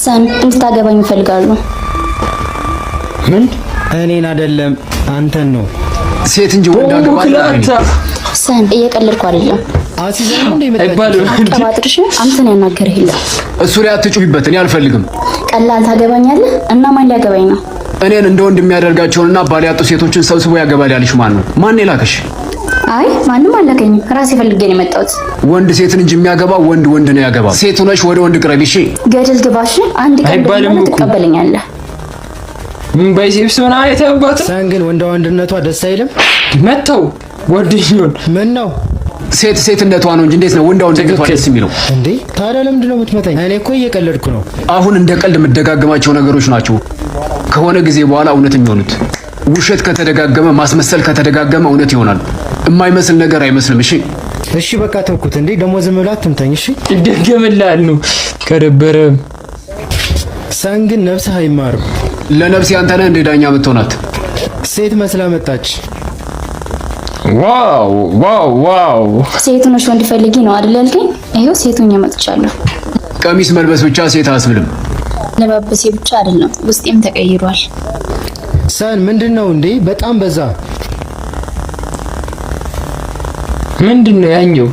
ሰን እንድታገባኝ ይፈልጋሉ። ምን? እኔን አይደለም አንተን ነው። ሴት እንጂ ወንድ አገባኝ። ሰን እየቀለድኩ አይደለም። አሲዘን እንደ አይባልም። ቀባጥርሽ አንተን ያናገርህ የለም። እሱ ላይ አትጩሂበት፣ እኔ አልፈልግም። ቀላል ታገባኛለህ እና ማን ሊያገባኝ ነው? እኔን እንደ ወንድ የሚያደርጋቸውንና ባል ያጡ ሴቶችን ሰብስቦ ያገባል ያልሽ ማን ነው? ማን የላከሽ? አይ ማንም አላገኝም፣ ራሴ ፈልጌ ነው የመጣሁት። ወንድ ሴትን እንጂ የሚያገባው ወንድ ነው ያገባ። ሴት ሆነሽ ወደ ወንድ ቅረቢ። እሺ ገደል ግባሽ። አንድ ቀን ደግሞ ትቀበለኛለህ። ምን ባይሴብስ ሆነ አይተውባት። ሰን ግን ወንድነቷ ደስ አይልም። መተው ወድሽውን ምን ነው ሴትነቷ ነው እንጂ እንዴት ነው ወንድነቷ ደስ የሚለው እንዴ? ታዲያ ለምንድን ነው የምትመታኝ? እኔ እኮ እየቀለድኩ ነው። አሁን እንደ ቀልድ የምደጋግማቸው ነገሮች ናቸው ከሆነ ጊዜ በኋላ እውነት የሚሆኑት። ውሸት ከተደጋገመ ማስመሰል ከተደጋገመ እውነት ይሆናል። የማይመስል ነገር አይመስልም። እሺ በቃ ተውኩት። እንዴ ደግሞ ዝም ብላ አትምታኝ። እሺ ይደገምላል ነው ከደበረ። ሰን ግን ነፍስህ አይማርም። ለነፍስ ያንተ ነህ እንደ ዳኛ የምትሆናት። ሴት መስላ መጣች። ዋው ዋው ዋው! ሴት ሆነሽ ወንድ ፈልጊ ነው አይደል ያልከኝ? ይሄው ሴት ሆኜ መጥቻለሁ። ቀሚስ መልበስ ብቻ ሴት አያስብልም። ለባበሴ ብቻ አይደለም ውስጤም ተቀይሯል። ሰን ምንድነው እንዴ? በጣም በዛ። ምንድነው ያኛው?